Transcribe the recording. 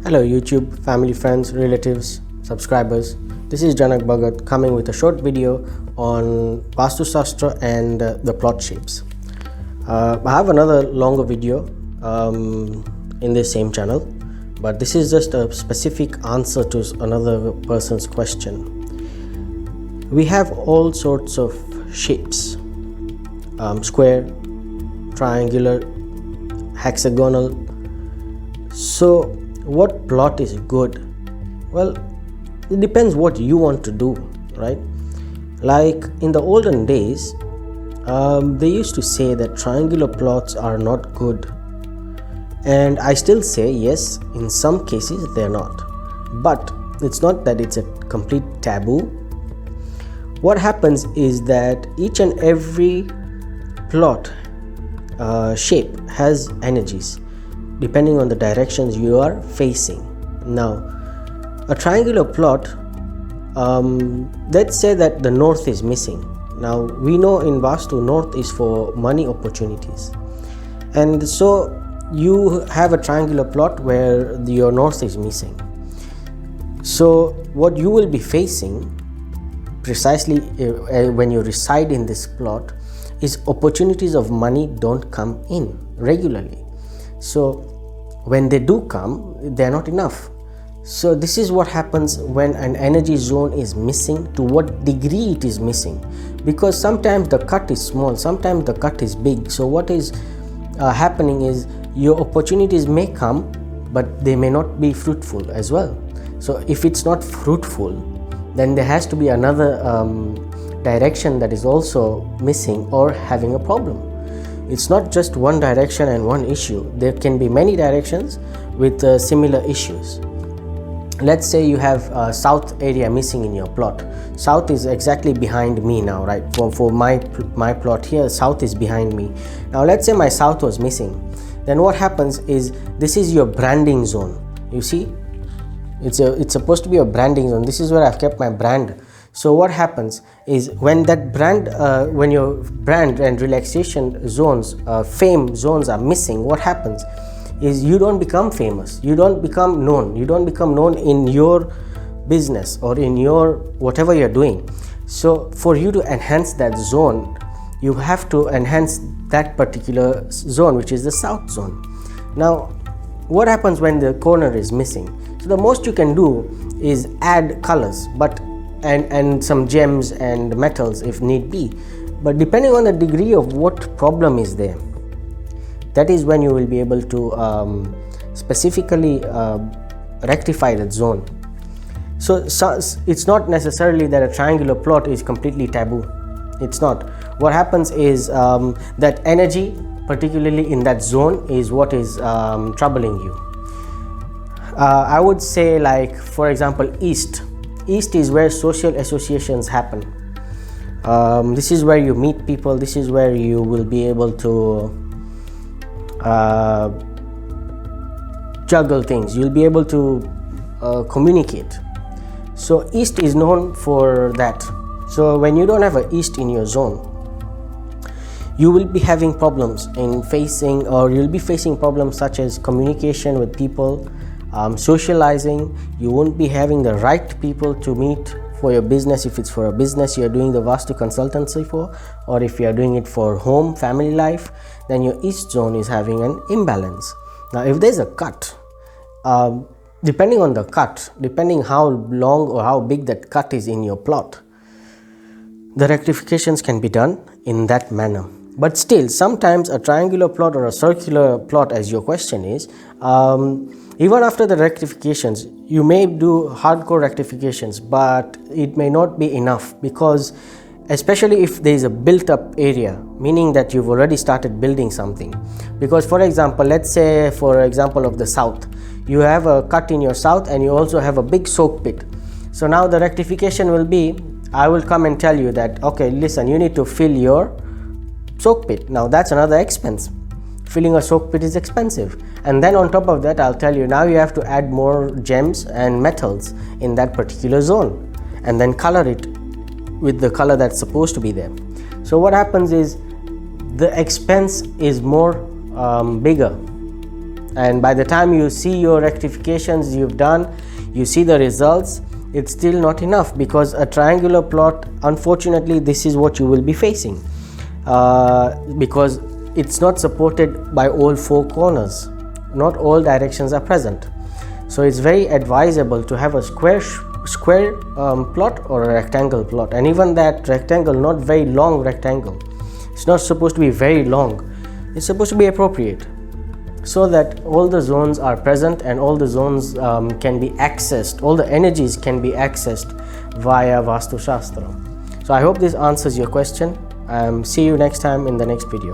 Hello YouTube, family, friends, relatives, subscribers. This is Janak Bhagat coming with a short video on Vastu Shastra and the plot shapes. I have another longer video in this same channel, but this is just a specific answer to another person's question. We have all sorts of shapes, square, triangular, hexagonal. So what plot is good? Well, it depends what you want to do, right? Like in the olden days, they used to say that triangular plots are not good, and I still say yes, in some cases they're not, but it's not that it's a complete taboo. What happens is that each and every plot shape has energies depending on the directions you are facing. Now, a triangular plot, let's say that the north is missing. Now, we know in Vastu, north is for money opportunities. And so, you have a triangular plot where your north is missing. So, what you will be facing precisely when you reside in this plot is opportunities of money don't come in regularly. So when they do come, they're not enough. So this is what happens when an energy zone is missing, to what degree it is missing, because sometimes the cut is small, sometimes the cut is big. So what is happening is your opportunities may come, but they may not be fruitful as well. So if it's not fruitful, then there has to be another direction that is also missing or having a problem. It's not just one direction and one issue. There can be many directions with similar issues. Let's say you have south area missing in your plot. South is exactly behind me now, right? For my plot here, south is behind me. Now let's say my south was missing. Then what happens is, this is your branding zone. You see, it's supposed to be a branding zone. This is where I've kept my brand. So what happens is, when that brand, when your brand and relaxation zones, fame zones are missing, what happens is you don't become famous, you don't become known in your business or in your whatever you're doing. So for you to enhance that zone, you have to enhance that particular zone, which is the south zone. Now, what happens when the corner is missing? So the most you can do is add colors, but and some gems and metals if need be, but depending on the degree of what problem is there, that is when you will be able to specifically rectify that zone. So it's not necessarily that a triangular plot is completely taboo. It's not. What happens is that energy, particularly in that zone, is what is troubling you. I would say, like, for example, east is where social associations happen. This is where you meet people. This is where you will be able to juggle things. You'll be able to communicate. So east is known for that. So when you don't have an east in your zone, you will be having problems in facing, or you'll be facing problems such as communication with people, socializing. You won't be having the right people to meet for your business, if it's for a business you're doing the Vastu consultancy for, or if you're doing it for home, family life, then your east zone is having an imbalance. Now, if there's a cut, depending on the cut, depending how long or how big that cut is in your plot, the rectifications can be done in that manner. But still, sometimes a triangular plot or a circular plot, as your question is, even after the rectifications, you may do hardcore rectifications, but it may not be enough, because especially if there is a built up area, meaning that you've already started building something. Because for example, let's say for example of the south, you have a cut in your south and you also have a big soak pit. So now the rectification will be, I will come and tell you that, okay, listen, you need to fill your soak pit. Now that's another expense. Filling a soak pit is expensive, and then on top of that, I'll tell you, now you have to add more gems and metals in that particular zone, and then color it with the color that's supposed to be there. So what happens is, the expense is more bigger And by the time you see your rectifications you've done, you see the results, it's still not enough, because a triangular plot, unfortunately, this is what you will be facing, because it's not supported by all four corners. Not all directions are present. So it's very advisable to have a square plot or a rectangle plot, and even that rectangle, not very long rectangle. It's not supposed to be very long. It's supposed to be appropriate, so that all the zones are present and all the zones can be accessed, all the energies can be accessed via Vastu Shastra. So I hope this answers your question. See you next time in the next video.